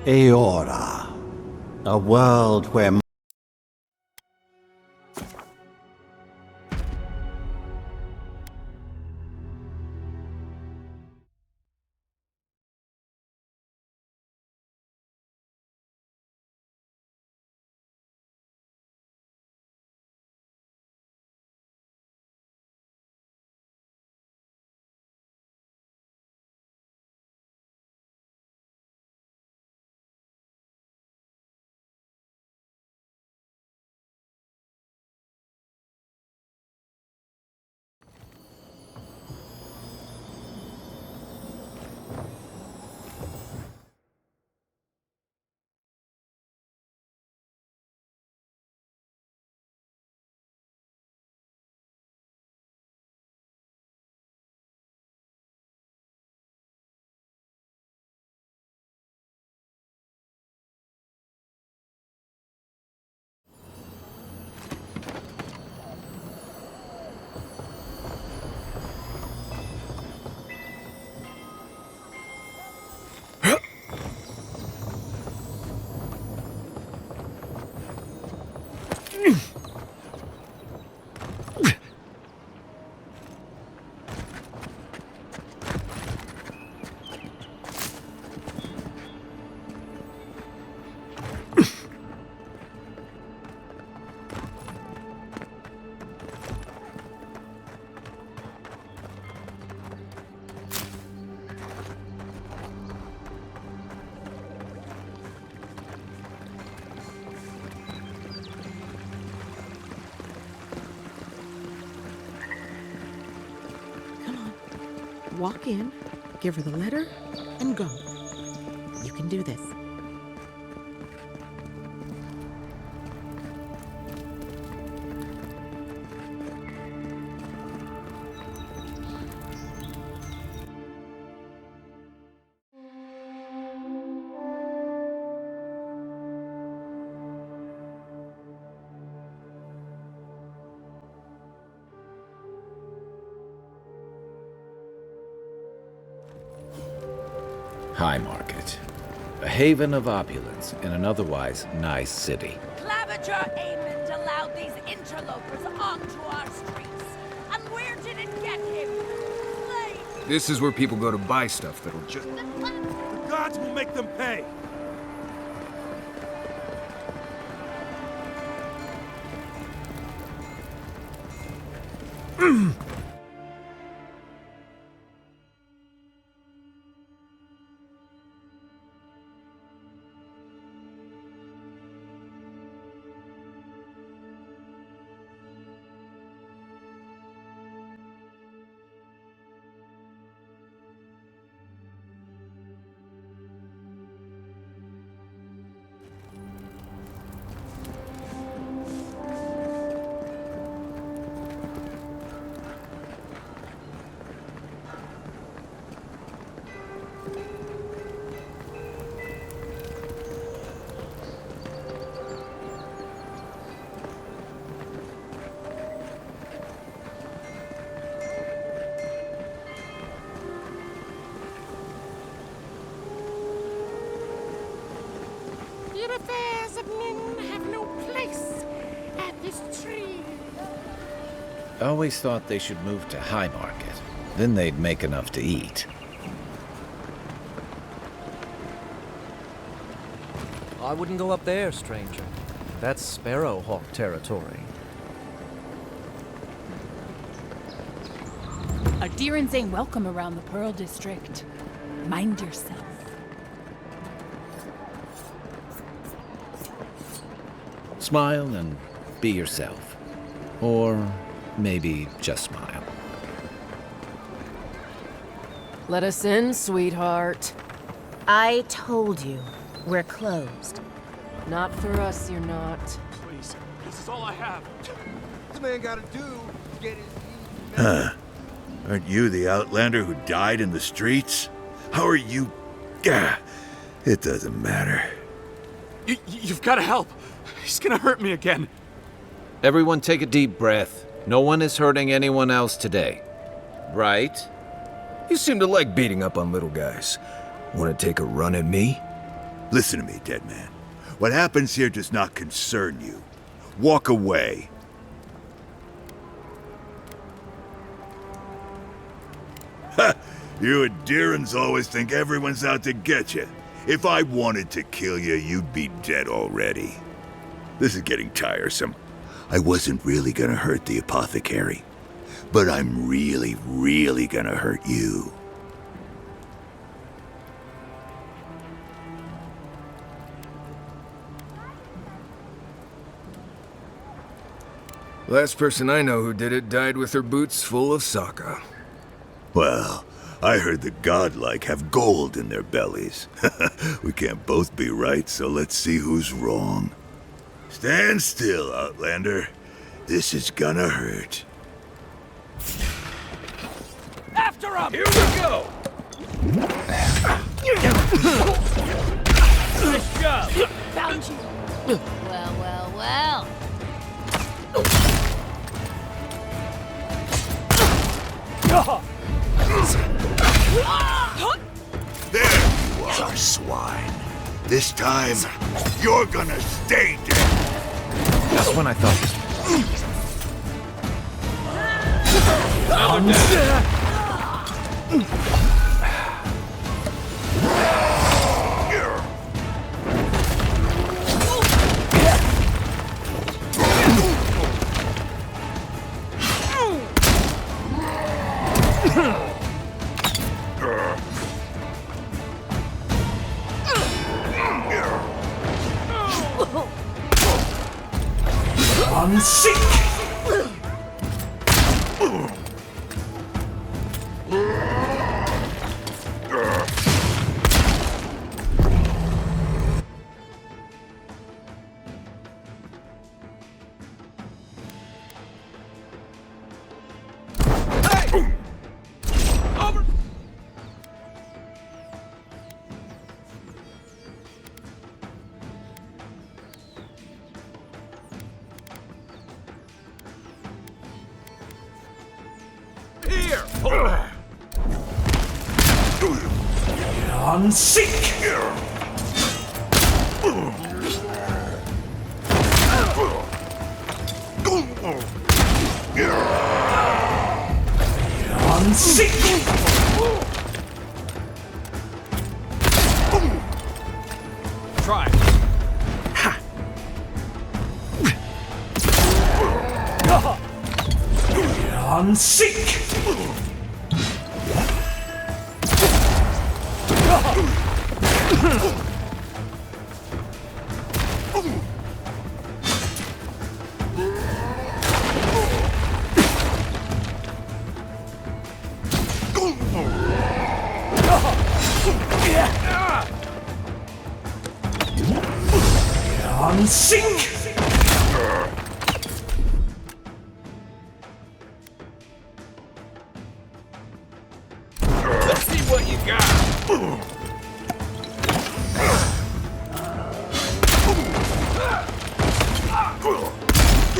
Eora. A world where Walk in, give her the letter, and go. You can do this. High Market, a haven of opulence in an otherwise nice city. Claviger Aemond allowed these interlopers onto our streets. And where did it get him? Slaves! This is where people go to buy stuff that'll just... The gods will make them pay! Your affairs of men have no place at this tree. I always thought they should move to High Market. Then they'd make enough to eat. I wouldn't go up there, stranger. That's Sparrowhawk territory. Ardirans ain't welcome around the Pearl District. Mind yourself. Smile and be yourself. Or maybe just smile. Let us in, sweetheart. I told you, we're closed. Not for us, you're not. Please, this is all I have. This man gotta do is get his... Huh. Aren't you the Outlander who died in the streets? How are you... Gah, it doesn't matter. You've got to help. He's gonna hurt me again. Everyone take a deep breath. No one is hurting anyone else today. Right? You seem to like beating up on little guys. Want to take a run at me? Listen to me, dead man. What happens here does not concern you. Walk away. Ha! You and Deerans always think everyone's out to get you. If I wanted to kill you, you'd be dead already. This is getting tiresome. I wasn't really gonna hurt the apothecary, but I'm really, really gonna hurt you. Last person I know who did it died with her boots full of saka. Well, I heard the godlike have gold in their bellies. We can't both be right, so let's see who's wrong. Stand still, Outlander. This is gonna hurt. After him! Here we go! Nice job! Found you! Well, well, well. There you are, swine. This time, you're gonna stay dead. Just when I thought this Try. Let's see what you got.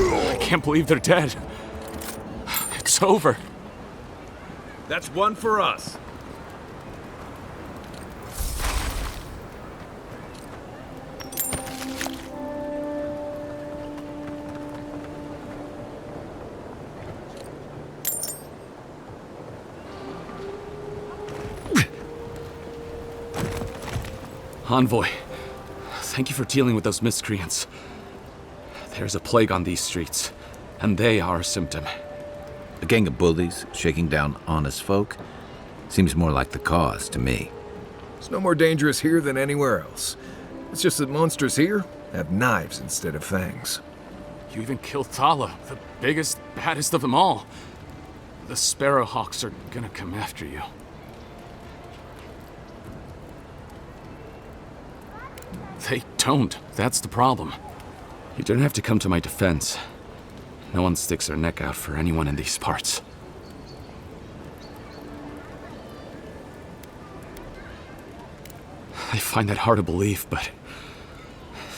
I can't believe they're dead. It's over. That's one for us. Envoy, thank you for dealing with those miscreants. There's a plague on these streets, and they are a symptom. A gang of bullies shaking down honest folk seems more like the cause to me. It's no more dangerous here than anywhere else. It's just that monsters here have knives instead of fangs. You even killed Thala, the biggest, baddest of them all. The Sparrowhawks are gonna come after you. They don't. That's the problem. You don't have to come to my defense. No one sticks their neck out for anyone in these parts. I find that hard to believe, but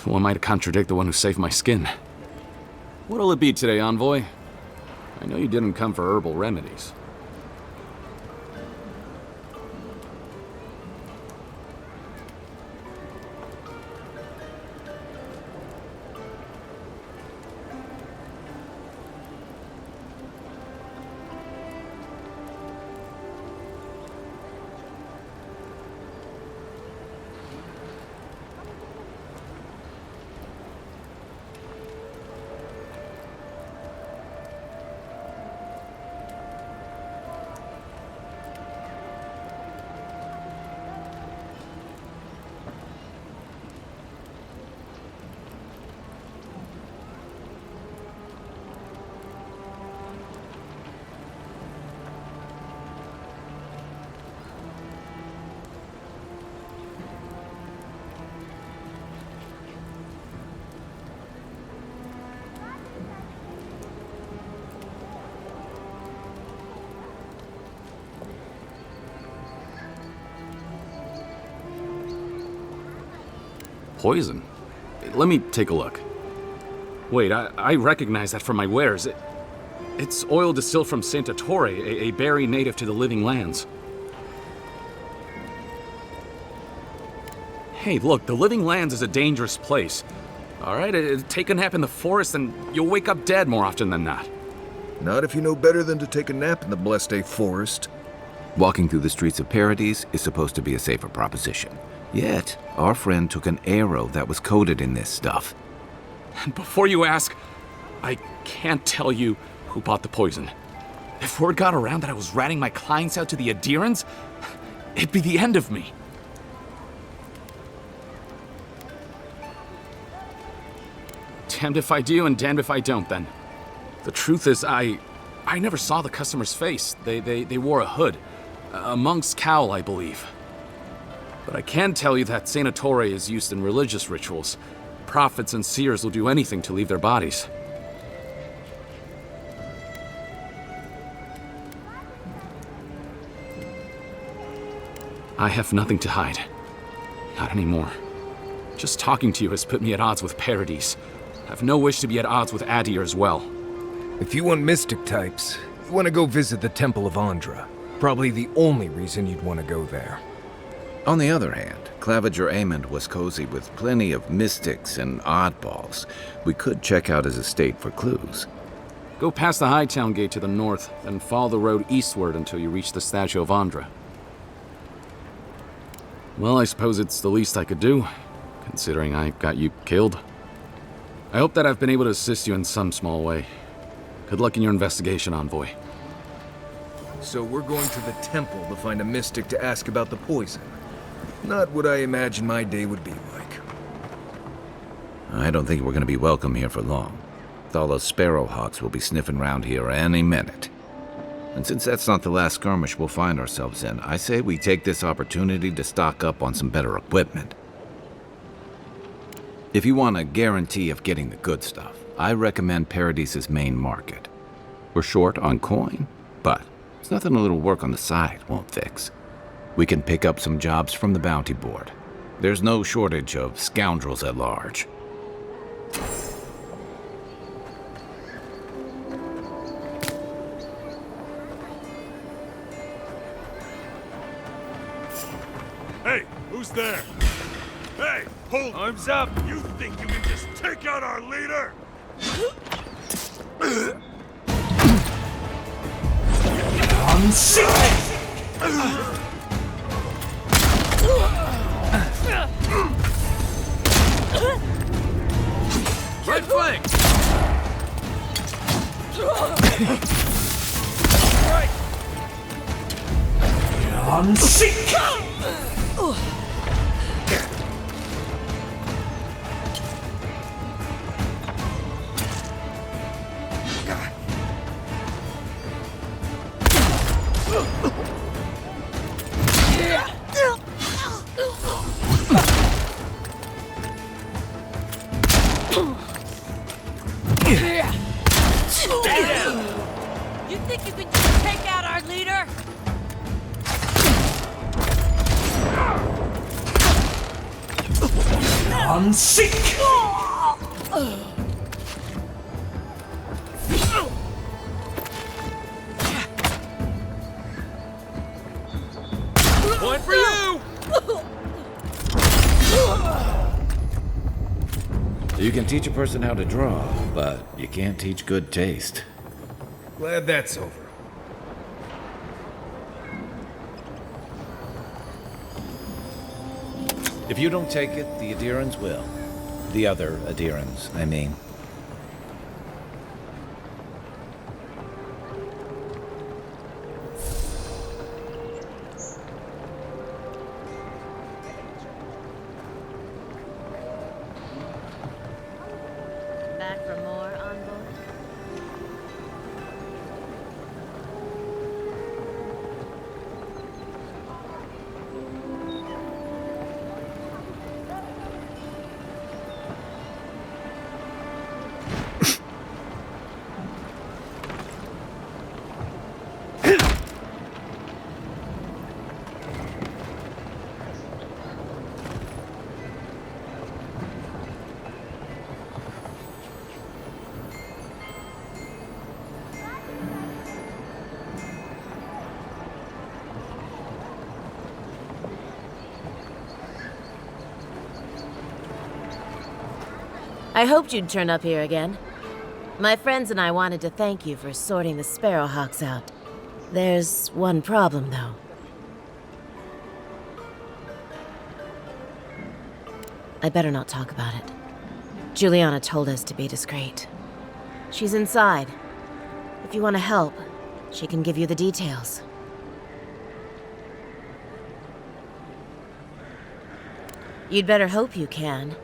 who am I to contradict the one who saved my skin? What'll it be today, Envoy? I know you didn't come for herbal remedies. Poison? Let me take a look. Wait, I recognize that from my wares. It's oil distilled from Santa Torre, a berry native to the Living Lands. Hey, look, the Living Lands is a dangerous place. All right, take a nap in the forest and you'll wake up dead more often than not. Not if you know better than to take a nap in the blessed A forest. Walking through the streets of Paradise is supposed to be a safer proposition. Yet, our friend took an arrow that was coated in this stuff. And before you ask, I can't tell you who bought the poison. If word got around that I was ratting my clients out to the Adherents, it'd be the end of me. Damned if I do and damned if I don't, then. The truth is, I never saw the customer's face. They wore a hood. A monk's cowl, I believe. But I can tell you that Santa Torre is used in religious rituals. Prophets and seers will do anything to leave their bodies. I have nothing to hide. Not anymore. Just talking to you has put me at odds with Paradise. I have no wish to be at odds with Adir as well. If you want mystic types, you want to go visit the Temple of Andra. Probably the only reason you'd want to go there. On the other hand, Claviger Amond was cozy with plenty of mystics and oddballs. We could check out his estate for clues. Go past the Hightown Gate to the north, then follow the road eastward until you reach the statue of Andra. Well, I suppose it's the least I could do, considering I got you killed. I hope that I've been able to assist you in some small way. Good luck in your investigation, Envoy. So we're going to the temple to find a mystic to ask about the poison. Not what I imagine my day would be like. I don't think we're going to be welcome here for long. All those sparrowhawks will be sniffing around here any minute. And since that's not the last skirmish we'll find ourselves in, I say we take this opportunity to stock up on some better equipment. If you want a guarantee of getting the good stuff, I recommend Paradise's main market. We're short on coin, but it's nothing a little work on the side won't fix. We can pick up some jobs from the bounty board. There's no shortage of scoundrels at large. Hey, who's there? Hey, hold! Arms up! You think you can just take out our leader? I'm sick! Right flank! Right! I'm sick! You think you can just take out our leader? I'm sick! Point for you! You can teach a person how to draw, but you can't teach good taste. Glad that's over. If you don't take it, the Adherents will. The other Adherents, I mean. Back for more, Envoy? I hoped you'd turn up here again. My friends and I wanted to thank you for sorting the Sparrowhawks out. There's one problem, though. I better not talk about it. Juliana told us to be discreet. She's inside. If you want to help, she can give you the details. You'd better hope you can.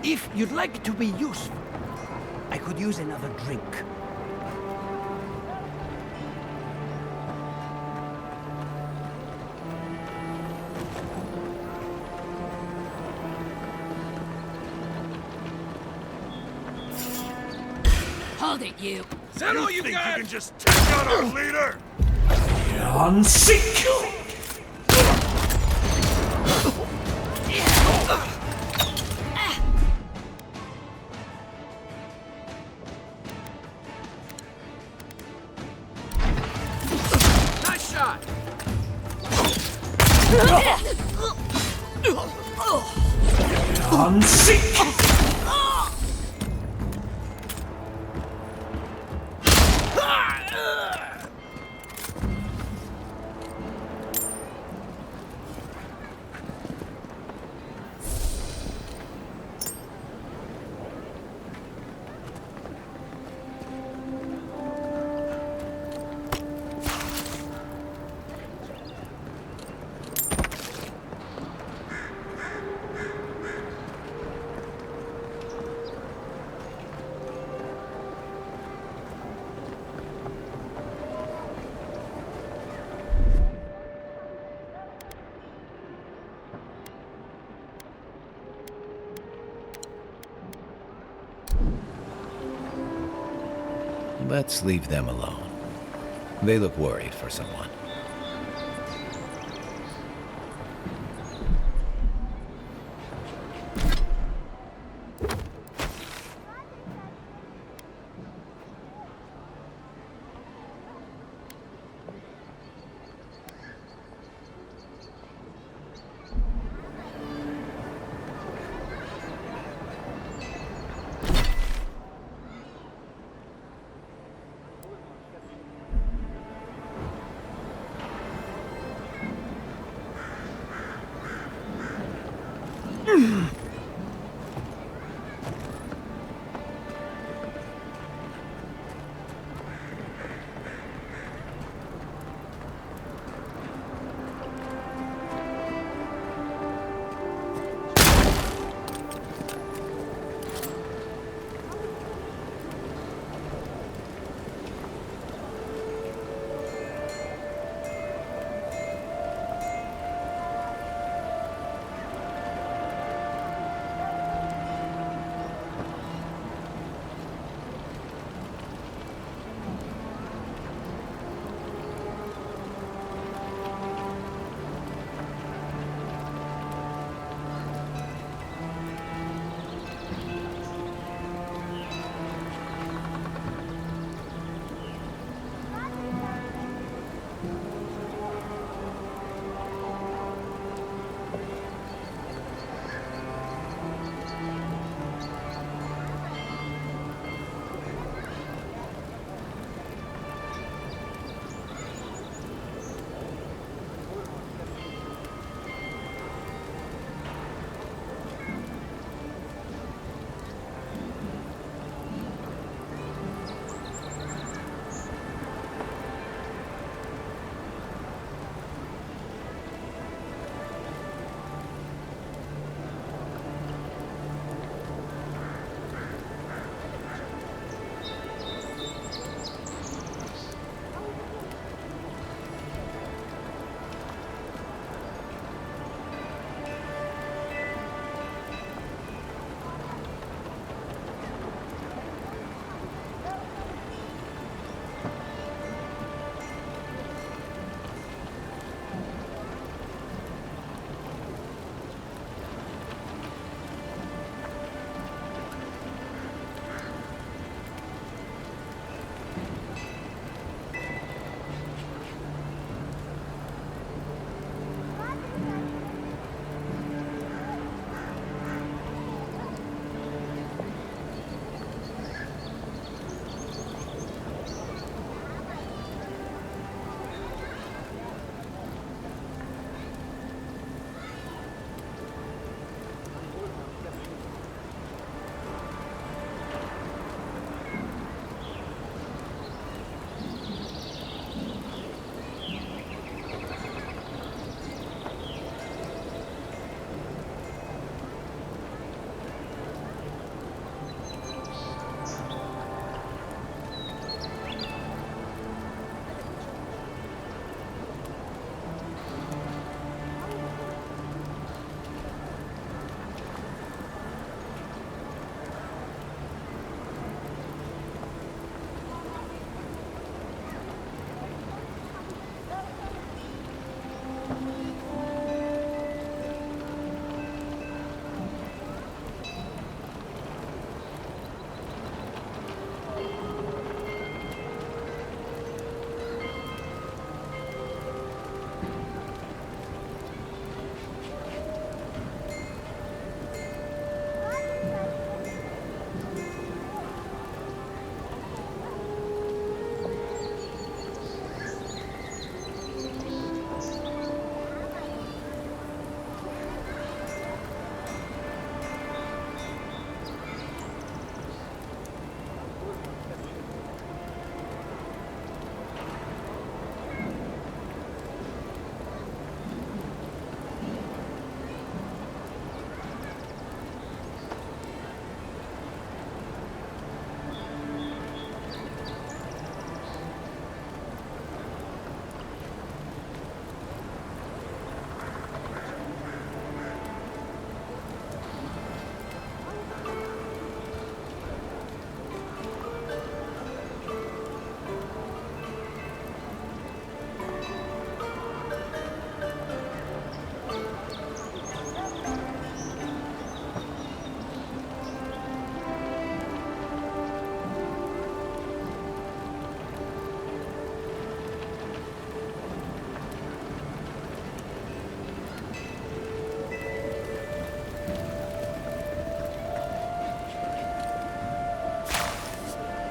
If you'd like to be useful, I could use another drink. Hold it, you! Is that all you got? You can just take out our leader? On sick! Nice shot! On sick! Let's leave them alone. They look worried for someone.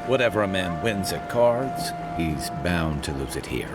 Whatever a man wins at cards, he's bound to lose it here.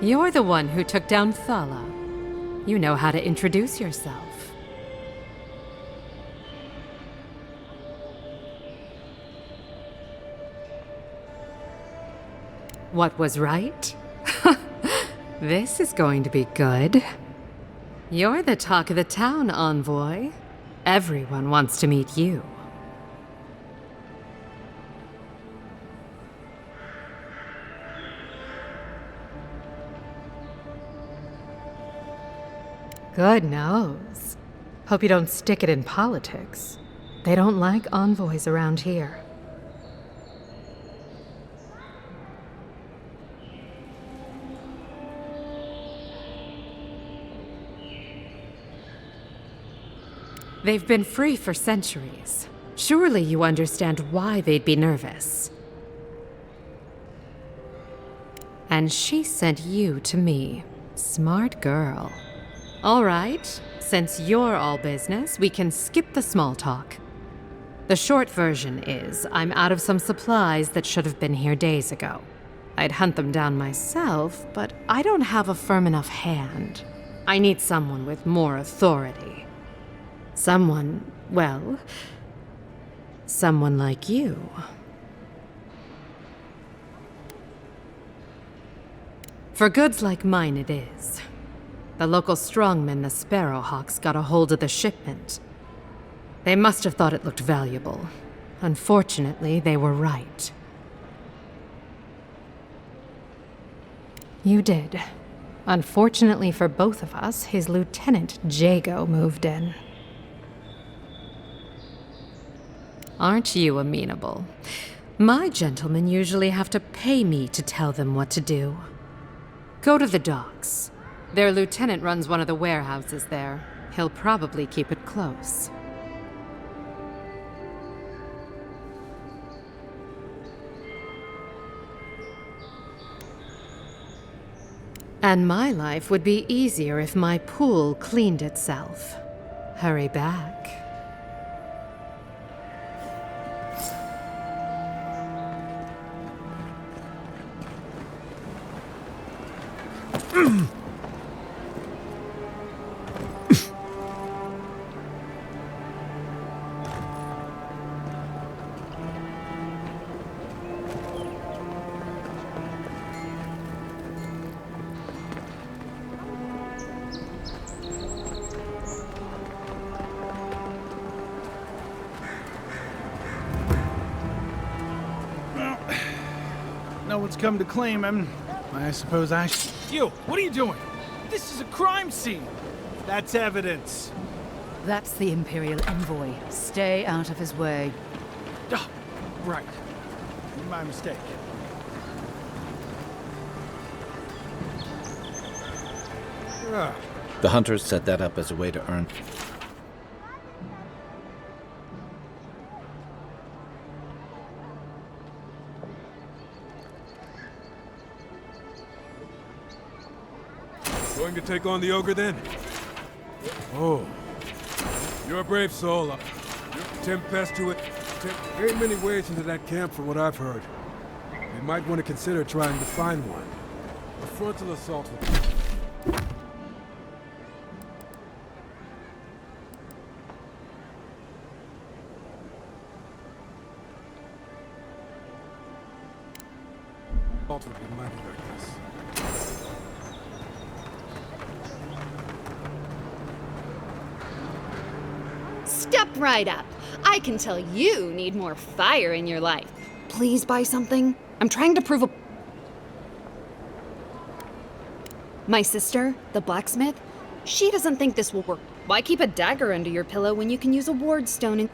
You're the one who took down Thala. You know how to introduce yourself. What was right? This is going to be good. You're the talk of the town, envoy. Everyone wants to meet you. Good nose. Hope you don't stick it in politics. They don't like envoys around here. They've been free for centuries. Surely you understand why they'd be nervous. And she sent you to me. Smart girl. All right, since you're all business, we can skip the small talk. The short version is, I'm out of some supplies that should have been here days ago. I'd hunt them down myself, but I don't have a firm enough hand. I need someone with more authority. Someone, well, someone like you. For goods like mine it is. The local strongmen, the Sparrowhawks, got a hold of the shipment. They must have thought it looked valuable. Unfortunately, they were right. You did. Unfortunately for both of us, his lieutenant, Jago, moved in. Aren't you amenable? My gentlemen usually have to pay me to tell them what to do. Go to the docks. Their lieutenant runs one of the warehouses there. He'll probably keep it close. And my life would be easier if my pool cleaned itself. Hurry back. No one's come to claim him. I suppose I should. You, what are you doing? This is a crime scene. That's evidence. That's the Imperial envoy. Stay out of his way. Ah, right. My mistake. Ah. The hunters set that up as a way to earn. Going to take on the ogre then? Oh. You're a brave soul. Tempestuous. Ain't many ways into that camp from what I've heard. You might want to consider trying to find one. A frontal assault with... would be mighty reckless. Step right up. I can tell you need more fire in your life. Please buy something. I'm trying to prove a... My sister, the blacksmith, she doesn't think this will work. Why keep a dagger under your pillow when you can use a ward stone and...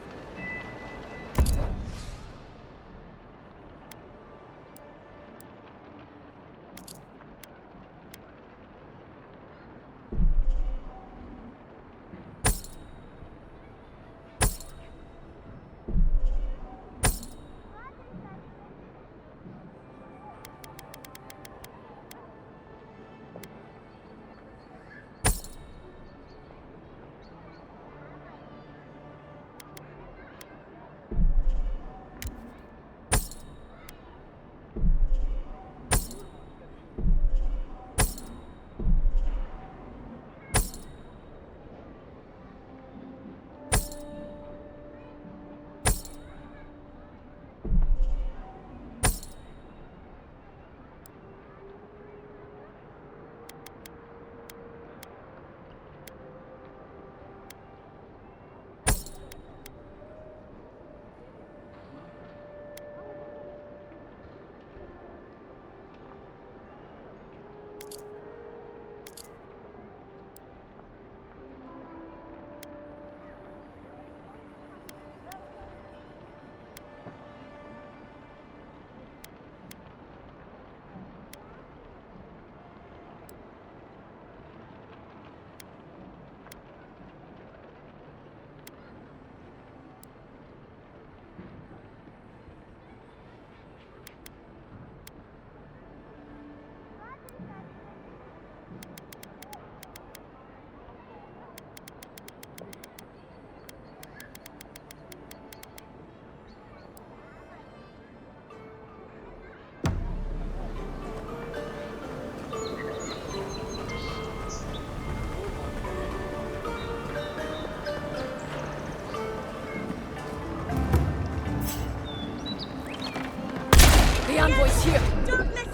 The envoy's here. Don't listen.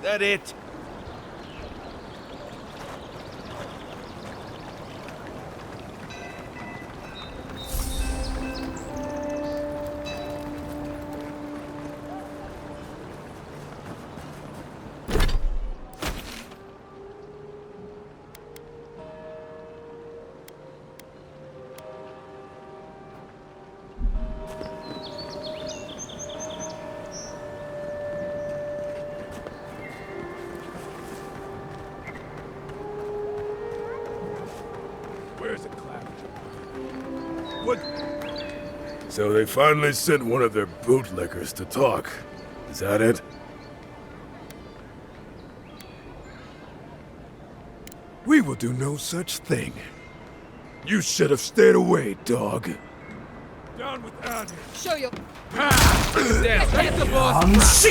That it? Where's the clap? What? So they finally sent one of their bootlickers to talk. Is that it? We will do no such thing. You should have stayed away, dog. Down with Addy. Show you. Damn, take the boss.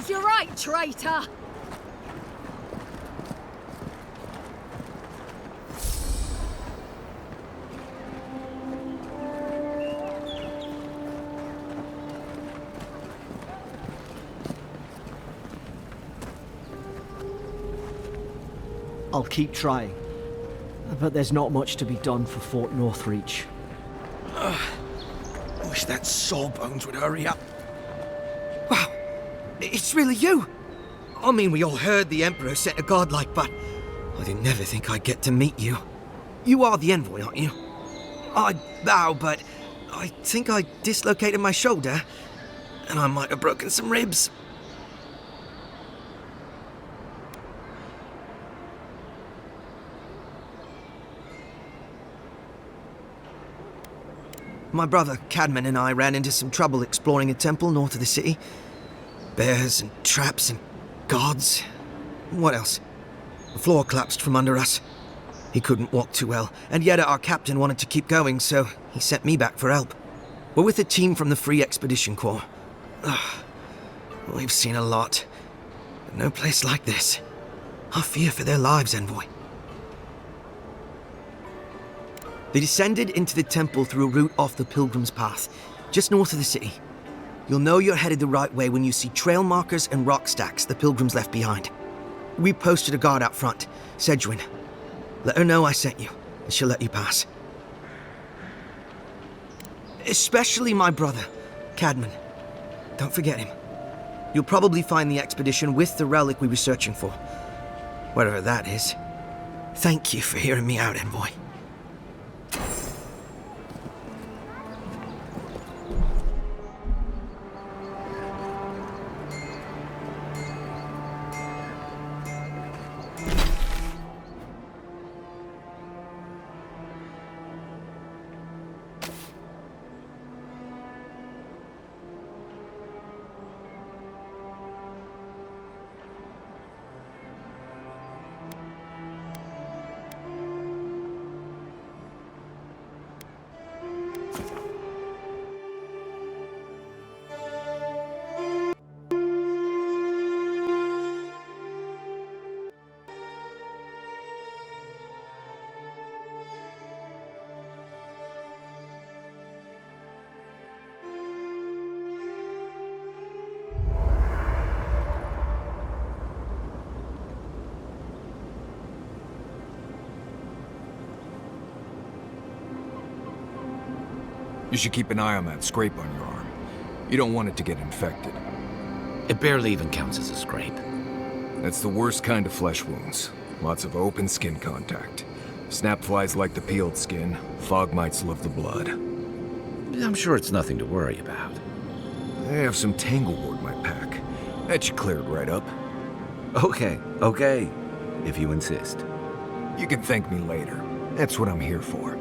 serves you right, traitor! I'll keep trying. But there's not much to be done for Fort Northreach. Wish that sawbones would hurry up. Wow, it's really you! I mean, we all heard the Emperor sent a godlike, but I didn't never think I'd get to meet you. You are the envoy, aren't you? I bow, but I think I dislocated my shoulder, and I might have broken some ribs. My brother, Cadman, and I ran into some trouble exploring a temple north of the city. Bears and traps and guards. What else? The floor collapsed from under us. He couldn't walk too well, and yet our captain wanted to keep going, so he sent me back for help. We're with a team from the Free Expedition Corps. We've seen a lot, but no place like this. I fear for their lives, envoy. They descended into the temple through a route off the Pilgrim's Path, just north of the city. You'll know you're headed the right way when you see trail markers and rock stacks the Pilgrims left behind. We posted a guard out front, Sedgwin. Let her know I sent you, and she'll let you pass. Especially my brother, Cadman. Don't forget him. You'll probably find the expedition with the relic we were searching for. Whatever that is. Thank you for hearing me out, envoy. You should keep an eye on that scrape on your arm. You don't want it to get infected. It barely even counts as a scrape. That's the worst kind of flesh wounds. Lots of open skin contact. Snapflies like the peeled skin. Fog mites love the blood. I'm sure it's nothing to worry about. I have some tanglewood in my pack. That should clear it right up. Okay. If you insist. You can thank me later. That's what I'm here for.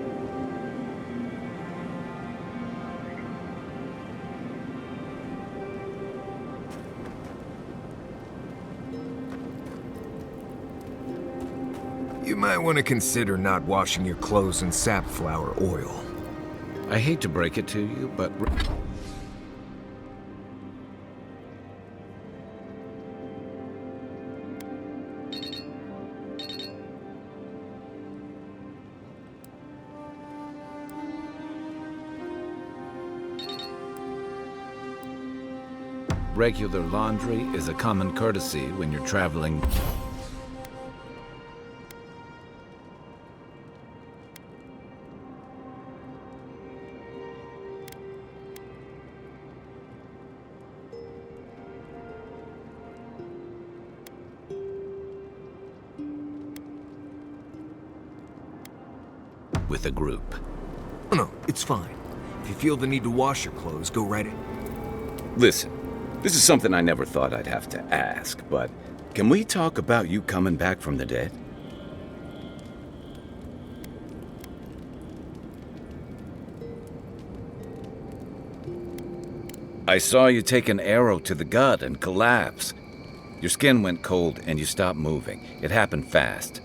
You might want to consider not washing your clothes in safflower oil. I hate to break it to you, but... regular laundry is a common courtesy when you're traveling... with a group. No, it's fine. If you feel the need to wash your clothes, go right in. Listen, this is something I never thought I'd have to ask, but can we talk about you coming back from the dead? I saw you take an arrow to the gut and collapse. Your skin went cold and you stopped moving. It happened fast.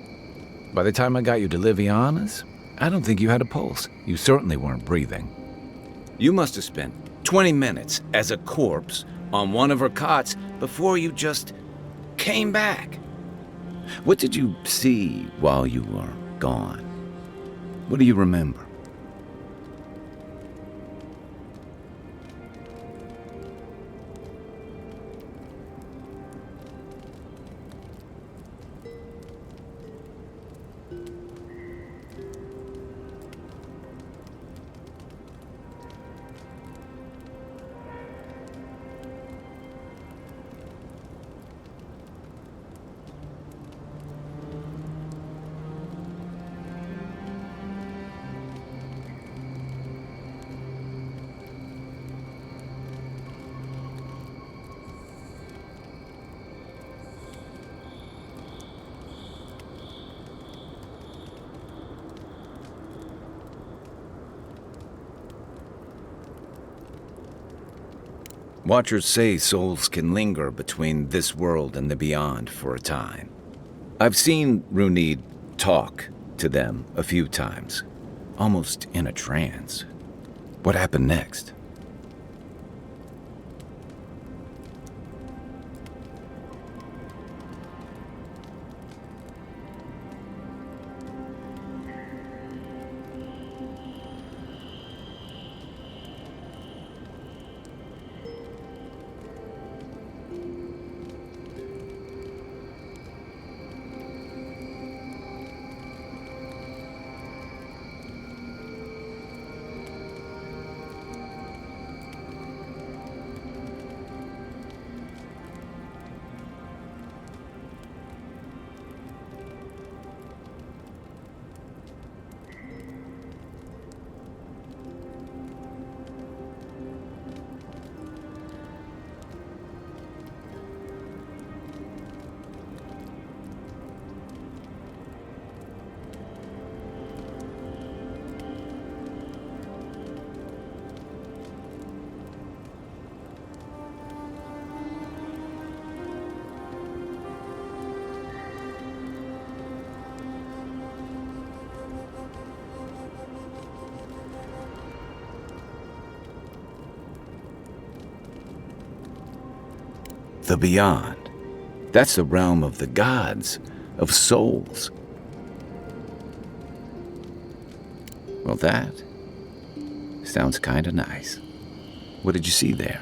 By the time I got you to Liviana's, I don't think you had a pulse. You certainly weren't breathing. You must have spent 20 minutes as a corpse on one of her cots before you just came back. What did you see while you were gone? What do you remember? Watchers say souls can linger between this world and the beyond for a time. I've seen Runid talk to them a few times, almost in a trance. What happened next? The beyond. That's the realm of the gods, of souls. Well, that sounds kinda nice. What did you see there?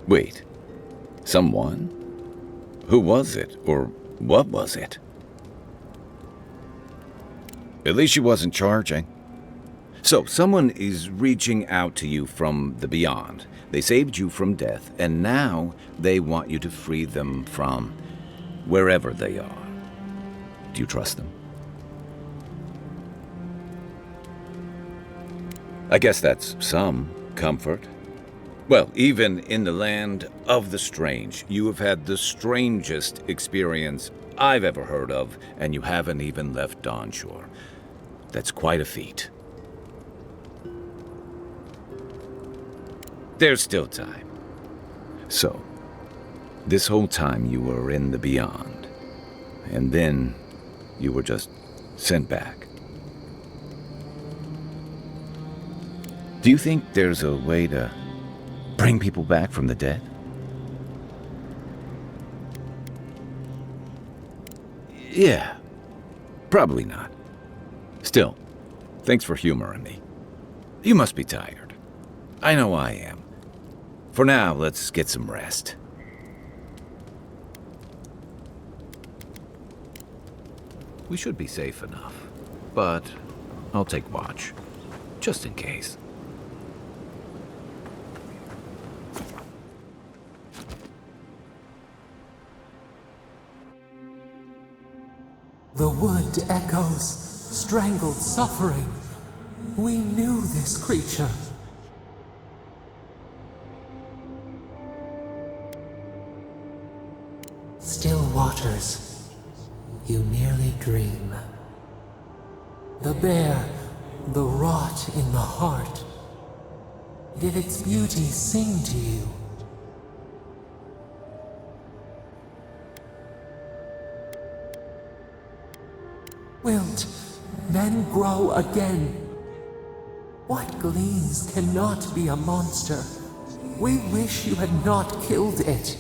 Wait, someone? Who was it, or what was it? At least she wasn't charging. So, someone is reaching out to you from the beyond. They saved you from death, and now they want you to free them from wherever they are. Do you trust them? I guess that's some comfort. Well, even in the land of the strange, you have had the strangest experience I've ever heard of, and you haven't even left Dawnshore. That's quite a feat. There's still time. So, this whole time you were in the beyond, and then you were just sent back. Do you think there's a way to bring people back from the dead? Yeah, probably not. Still, thanks for humoring me. You must be tired. I know I am. For now, let's get some rest. We should be safe enough, but I'll take watch, just in case. The wood echoes, strangled suffering. We knew this creature. Still waters, you merely dream. The bear, the rot in the heart. Did its beauty sing to you? Wilt then grow again. What gleams cannot be a monster? We wish you had not killed it.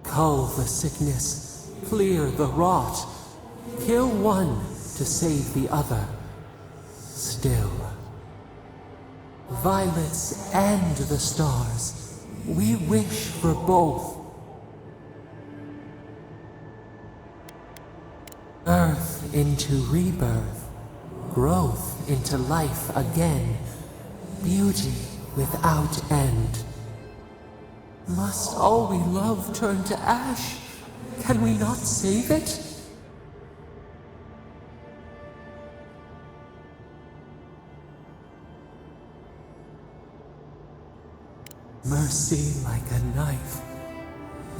Cull the sickness, clear the rot, kill one to save the other. Still, violets and the stars, we wish for both. Earth into rebirth, growth into life again, beauty without end. Must all we love turn to ash? Can we not save it? Mercy like a knife,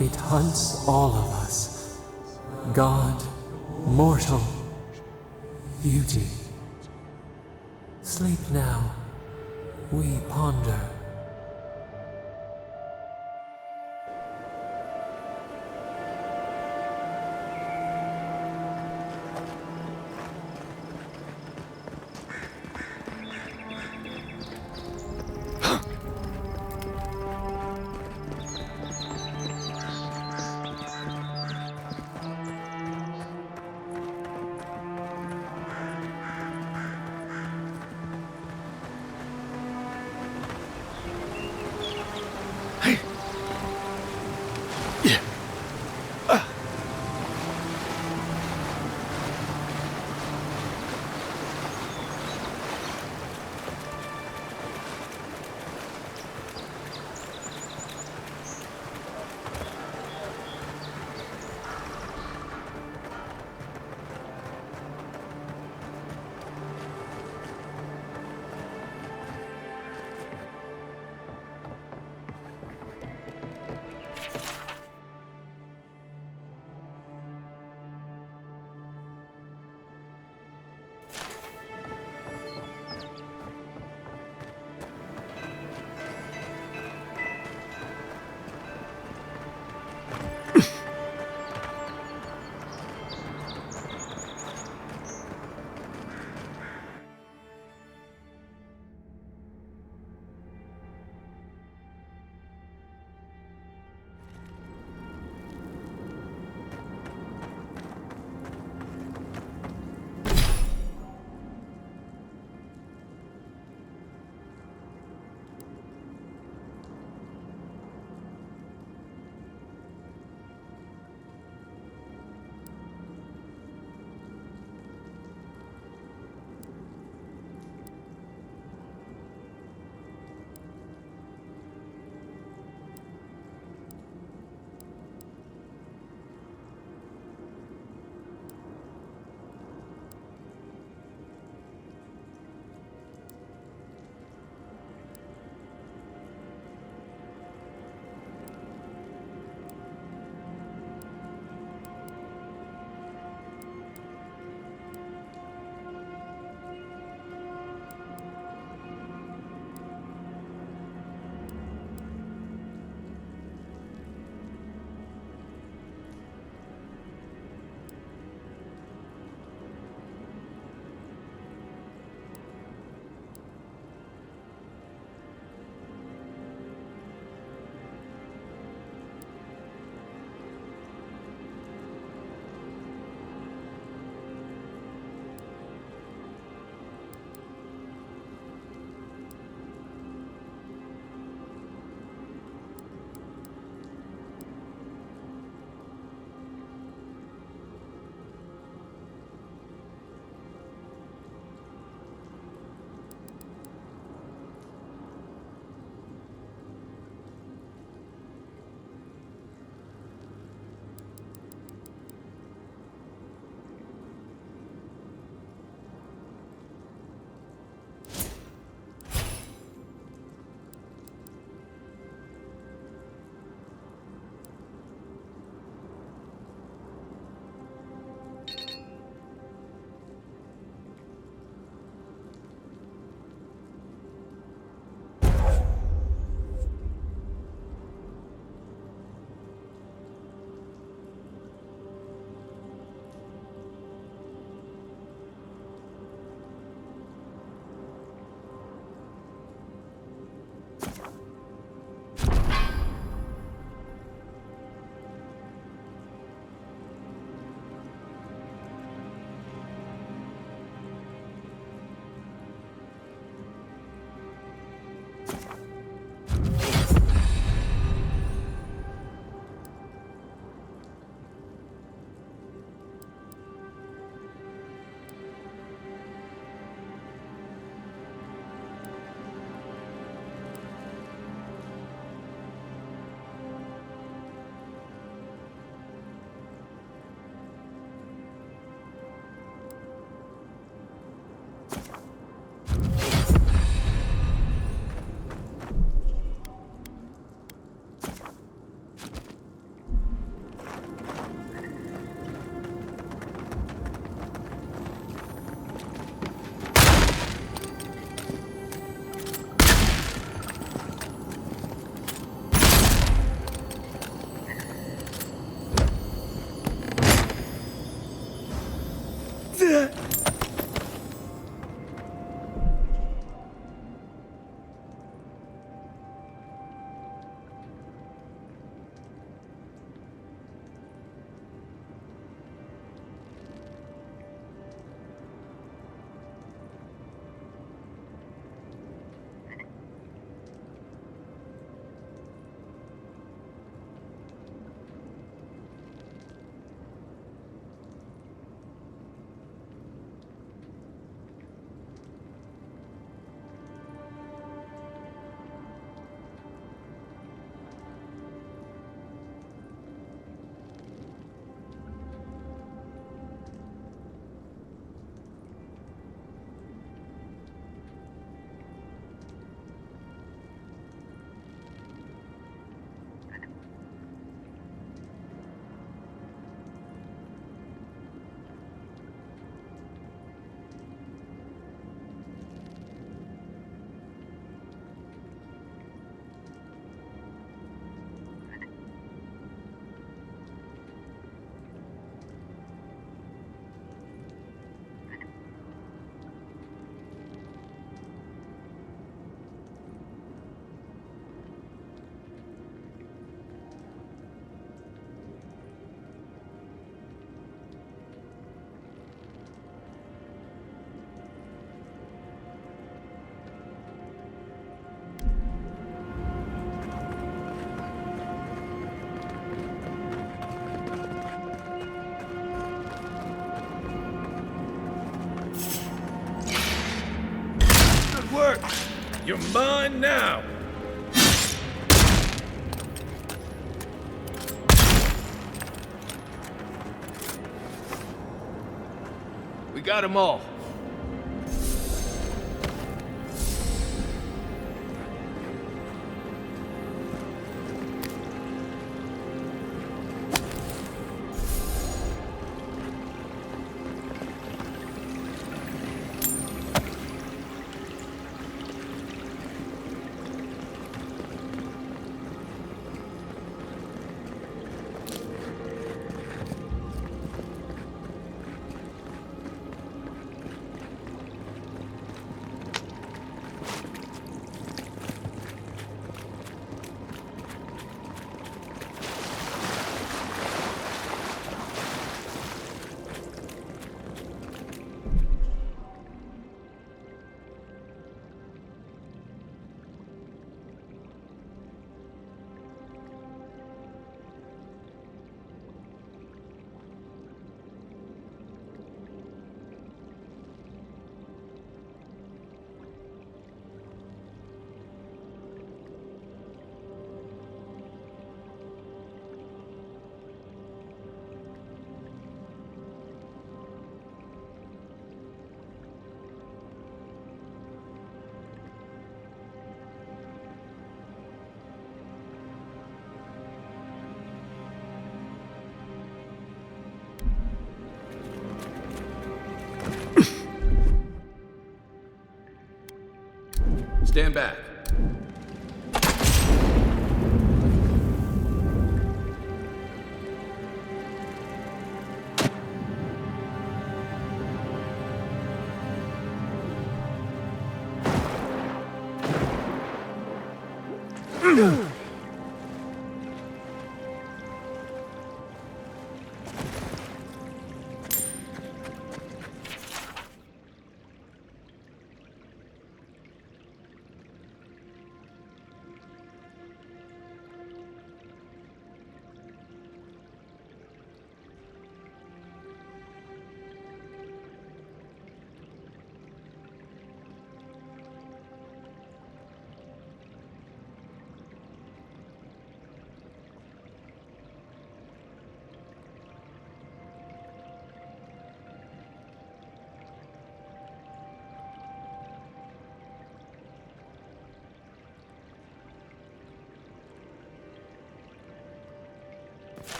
it hunts all of us. God, mortal, beauty. Sleep now, we ponder. What? You're mine now! We got them all. Stand back.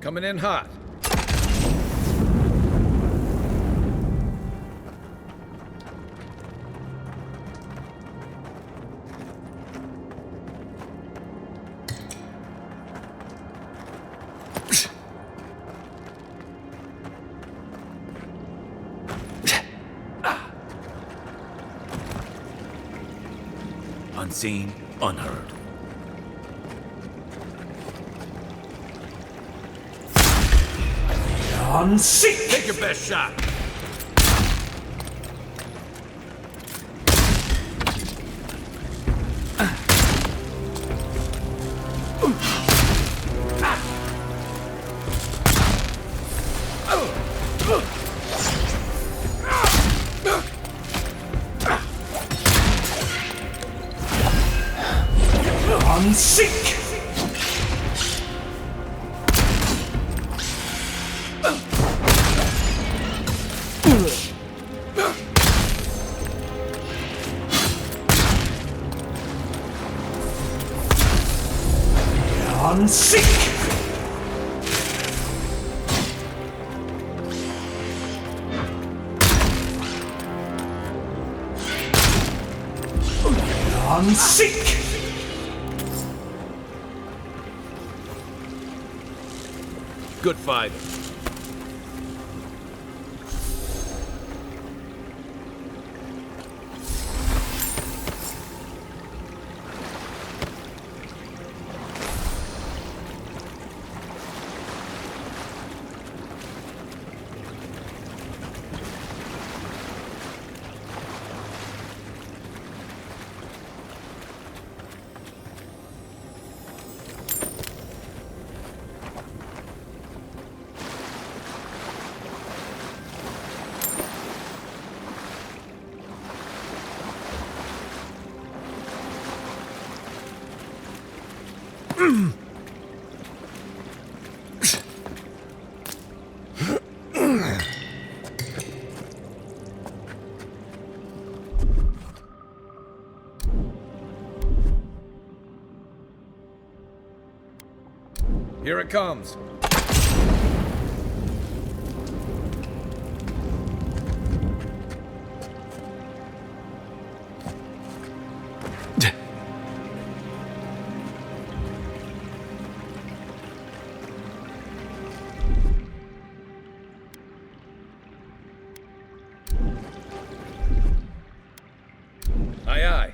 Coming in hot. Unseen, unheard. Unseen! Take your best shot. Unsink! Unsink! Unsink! Good fight. Here it comes. Aye, aye.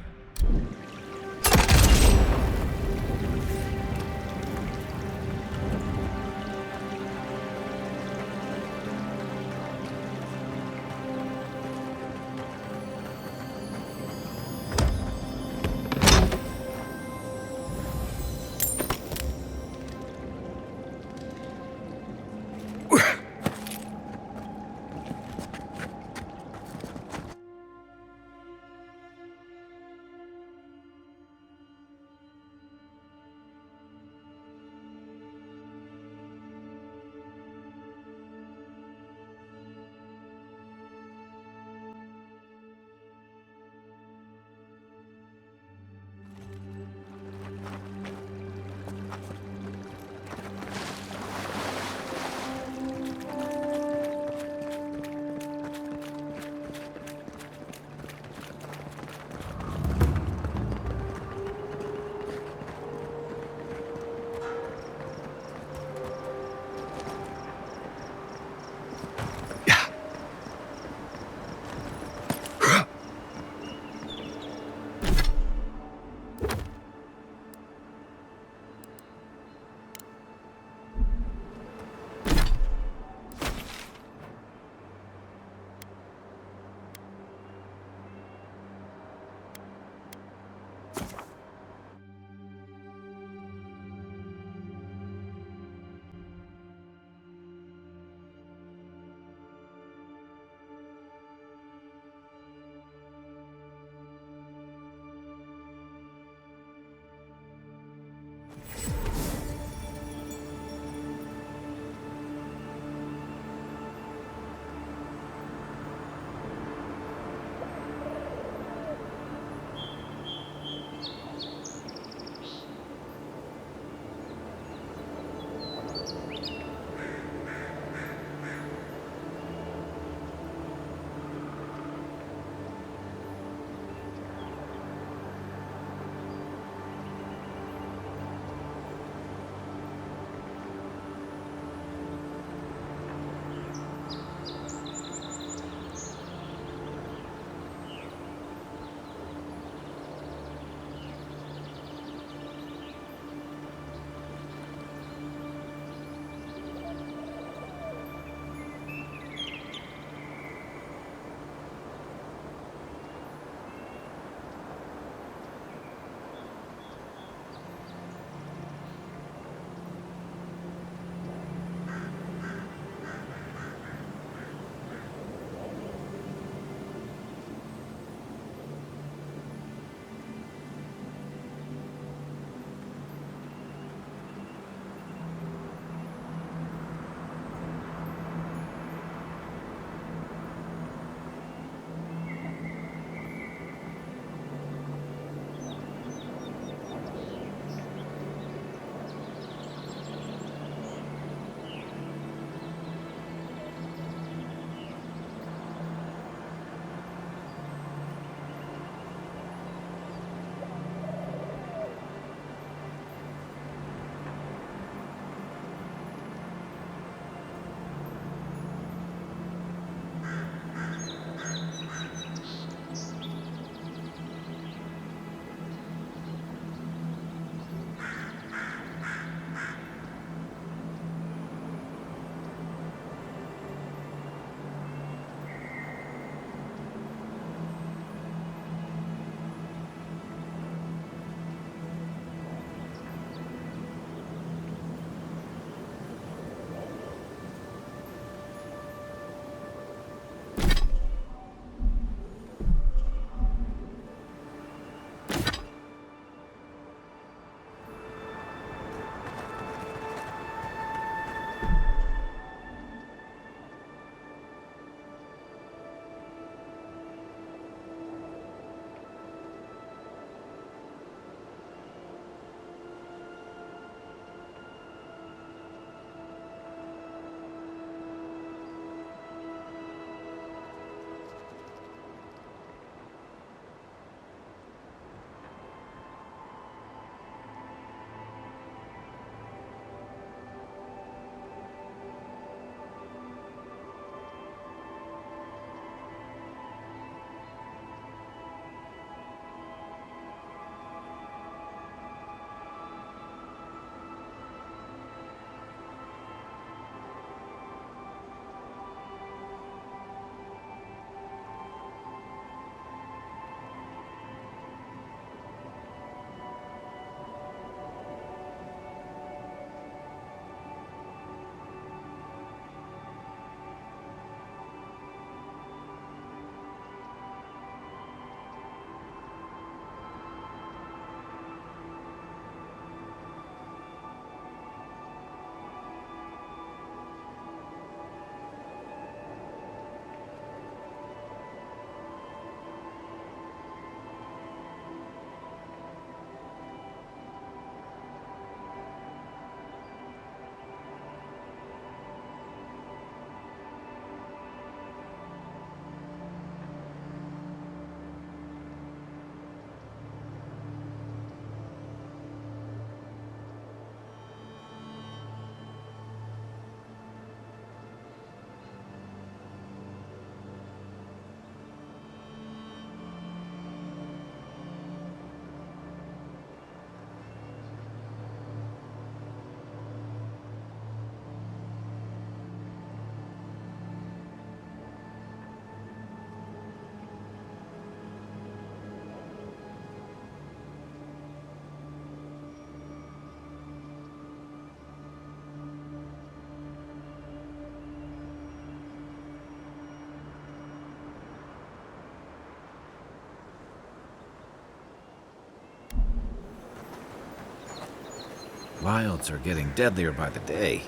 Wilds are getting deadlier by the day.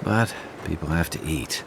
But people have to eat.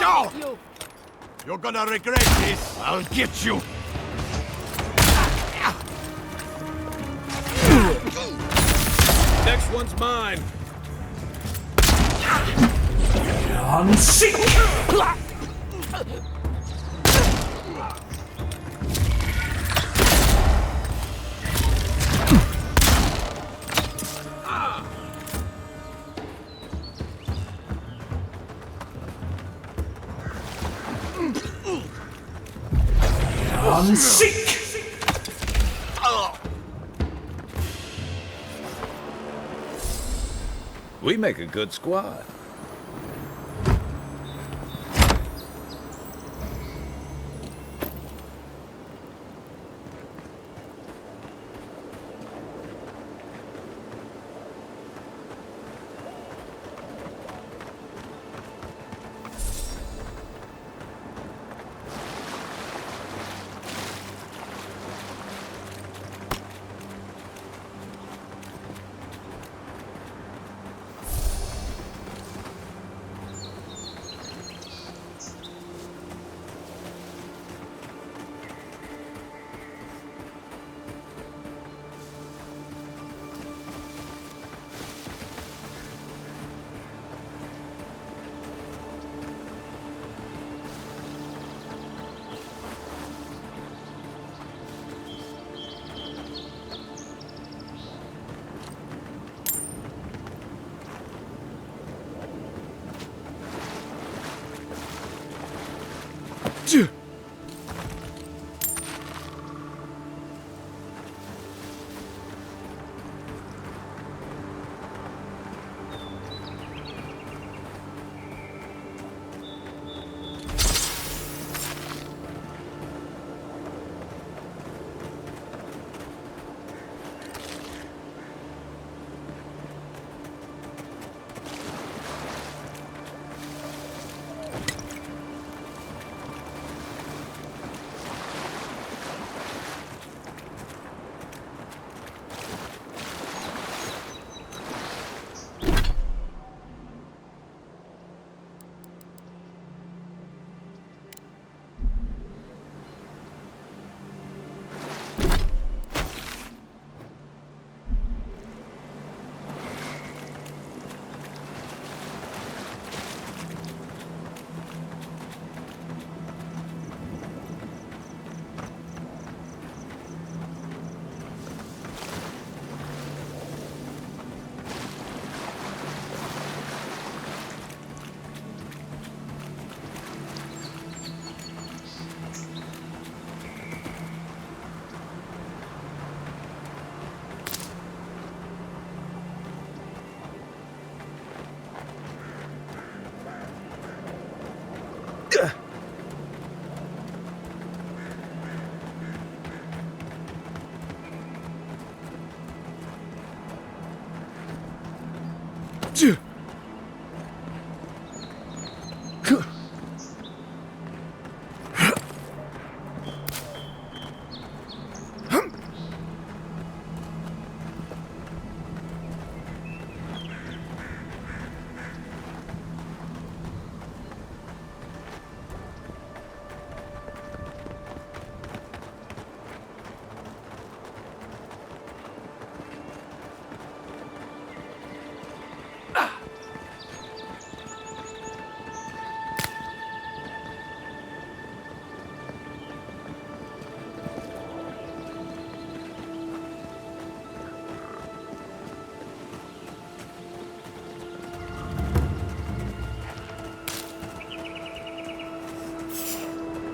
No! You're gonna regret this. I'll get you. Next one's mine. On sick. I'm sick! We make a good squad.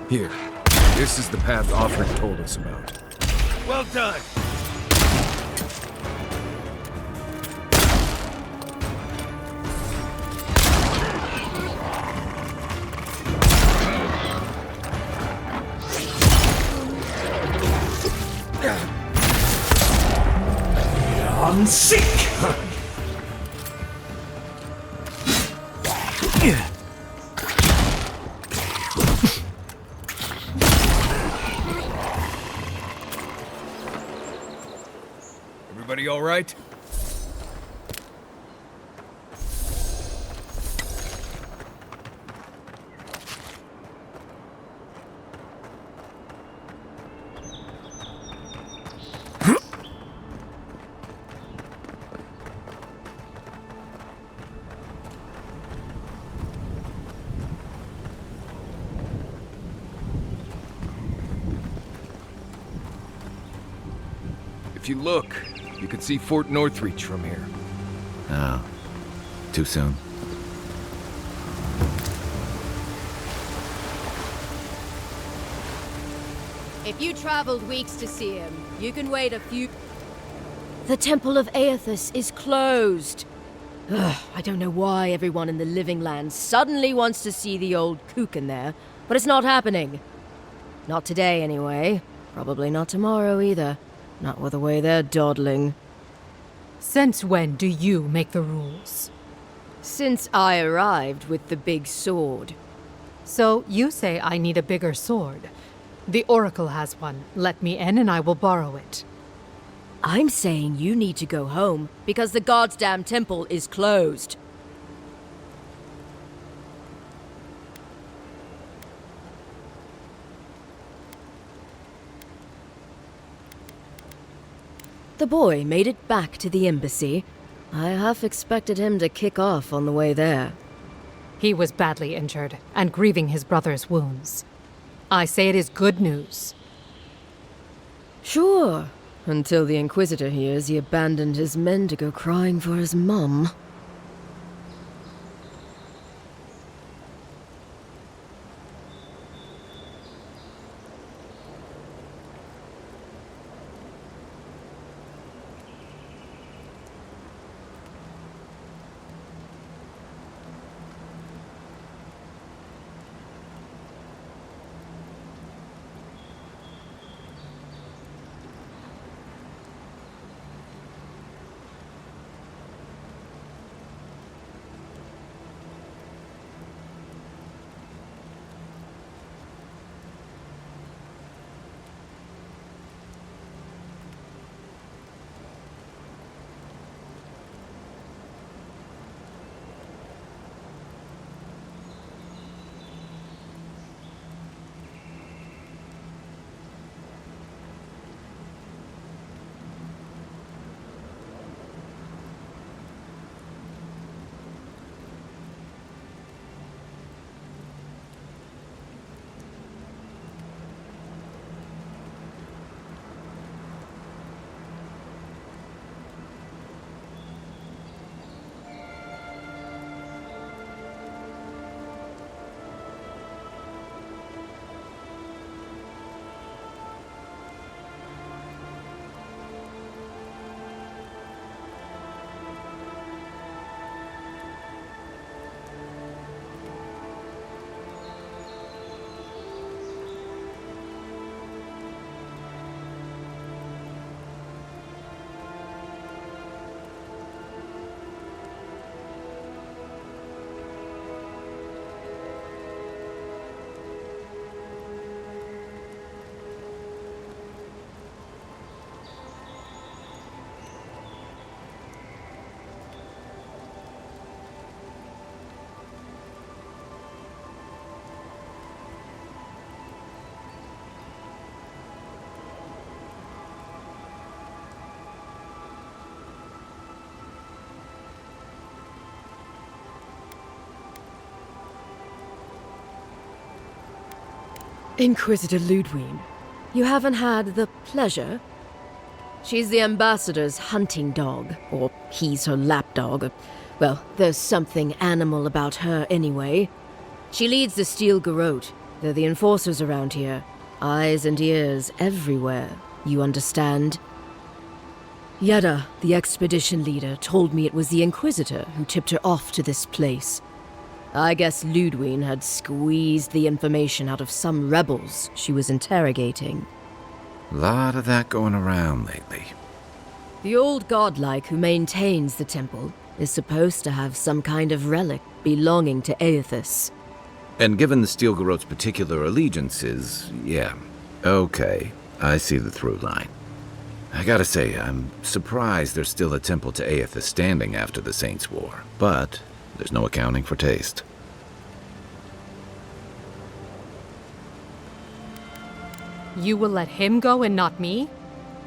Here. This is the path Offred told us about. Well done. I'm sick! Everybody all right? If you look, you can see Fort Northreach from here. Oh. Too soon? If you traveled weeks to see him, you can wait a few... The Temple of Aethys is closed. Ugh, I don't know why everyone in the Living Land suddenly wants to see the old kook in there, but it's not happening. Not today, anyway. Probably not tomorrow, either. Not with the way they're dawdling. Since when do you make the rules? Since I arrived with the big sword. So you say I need a bigger sword. The Oracle has one. Let me in and I will borrow it. I'm saying you need to go home because the goddamn temple is closed. The boy made it back to the embassy. I half expected him to kick off on the way there. He was badly injured and grieving his brother's wounds. I say it is good news. Sure, until the Inquisitor hears he abandoned his men to go crying for his mum. Inquisitor Ludwig, you haven't had the pleasure? She's the ambassador's hunting dog, or he's her lapdog. Well, there's something animal about her anyway. She leads the Steel Garrote. They're the enforcers around here. Eyes and ears everywhere, you understand? Yeda, the expedition leader, told me it was the Inquisitor who tipped her off to this place. I guess Ludwig had squeezed the information out of some rebels she was interrogating. Lot of that going around lately. The old godlike who maintains the temple is supposed to have some kind of relic belonging to Aethys. And given the Steel Garrote's particular allegiances, yeah. Okay, I see the through line. I gotta say, I'm surprised there's still a temple to Aethys standing after the Saints' War, but there's no accounting for taste. You will let him go and not me?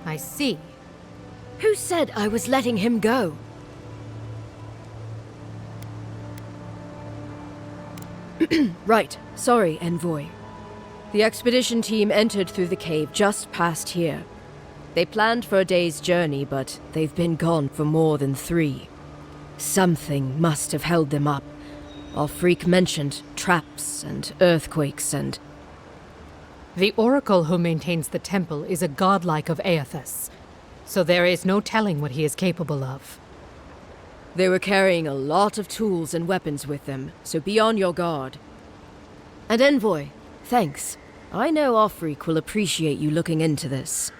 I see. Who said I was letting him go? Right. Sorry, Envoy. The expedition team entered through the cave just past here. They planned for a day's journey, but they've been gone for more than 3. Something must have held them up. Our freak mentioned traps and earthquakes and... The oracle who maintains the temple is a godlike of Aethys, so there is no telling what he is capable of. They were carrying a lot of tools and weapons with them, so be on your guard. And Envoy, thanks. I know Offreak will appreciate you looking into this.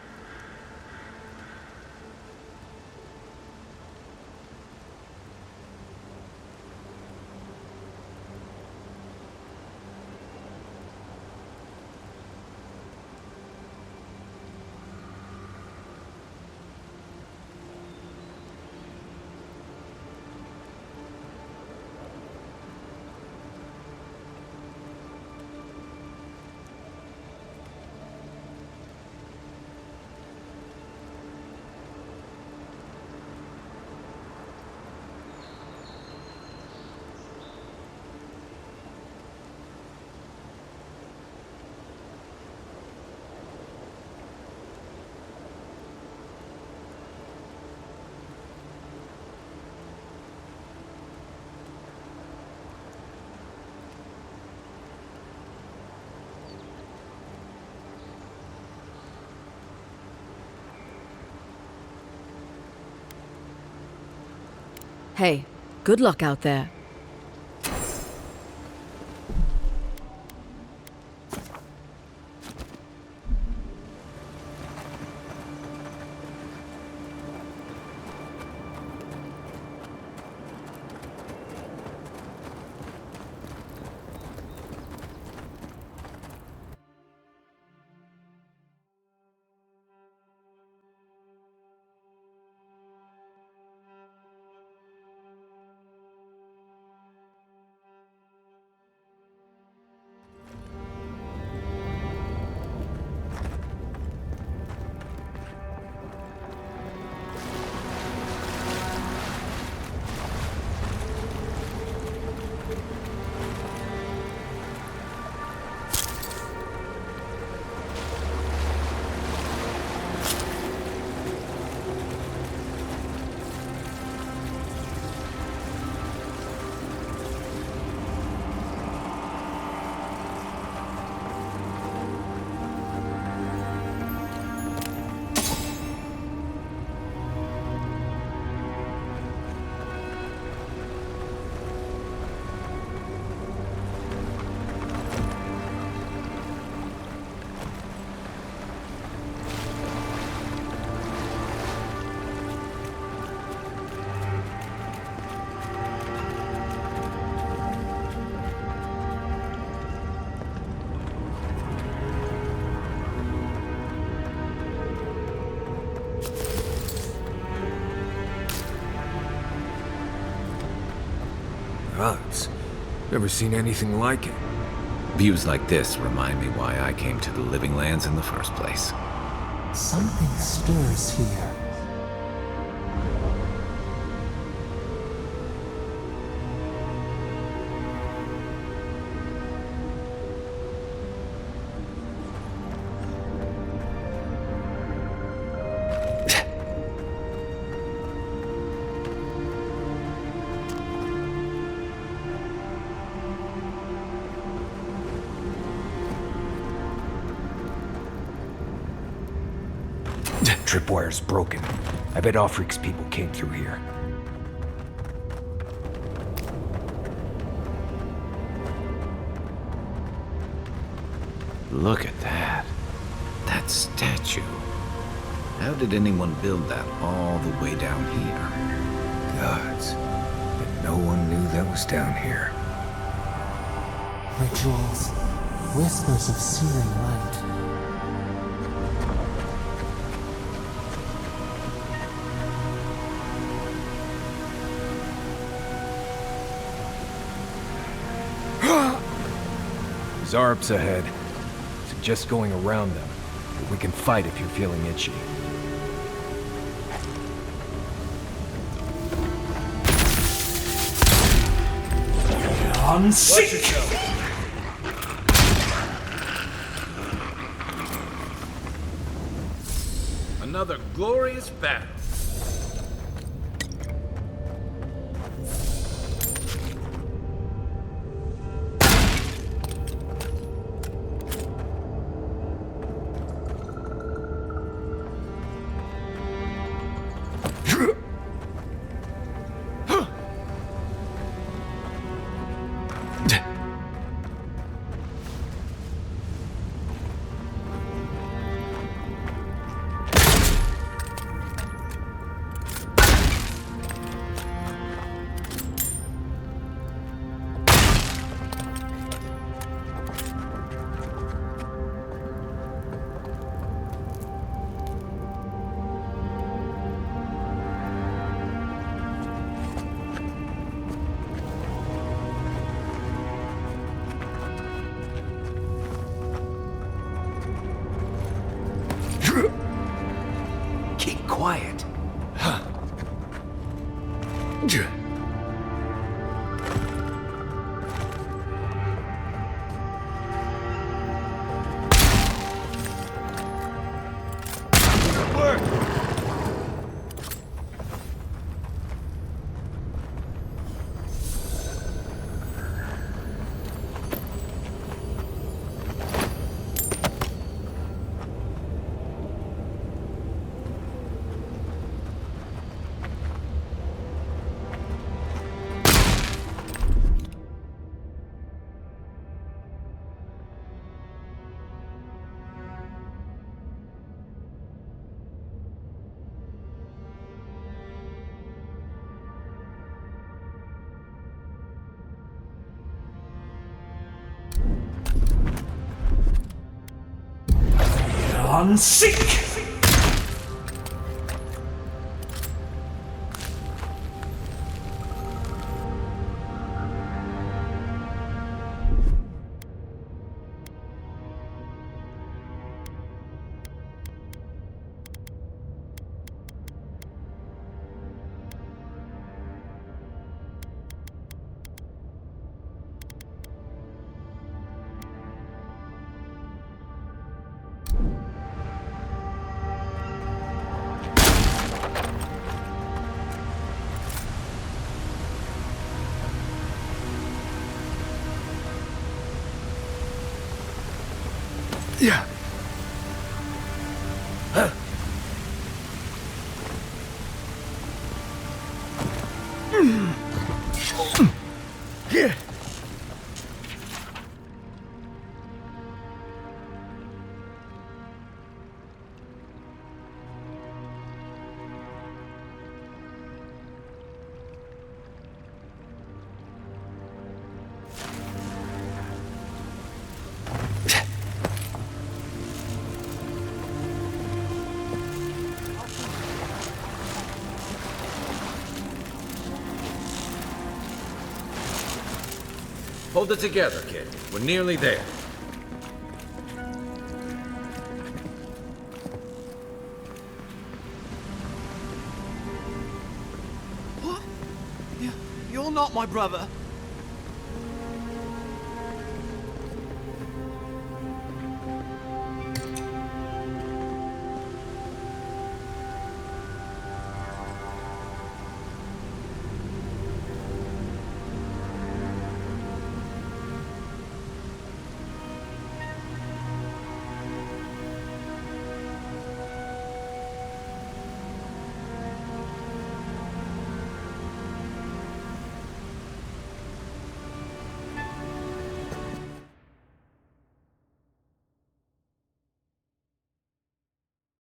Hey, good luck out there. Gods, never seen anything like it. Views like this remind me why I came to the Living Lands in the first place. Something stirs here. Tripwire's broken. I bet Offreak's people came through here. Look at that. That statue. How did anyone build that all the way down here? Gods. But no one knew that was down here. Rituals. Whispers of searing light. Zarbs ahead. Suggest going around them. But we can fight if you're feeling itchy. Unseek! Another glorious battle. Keep quiet. Unseek! Yeah. Yeah. Hold it together, kid. We're nearly there. What? You're not my brother.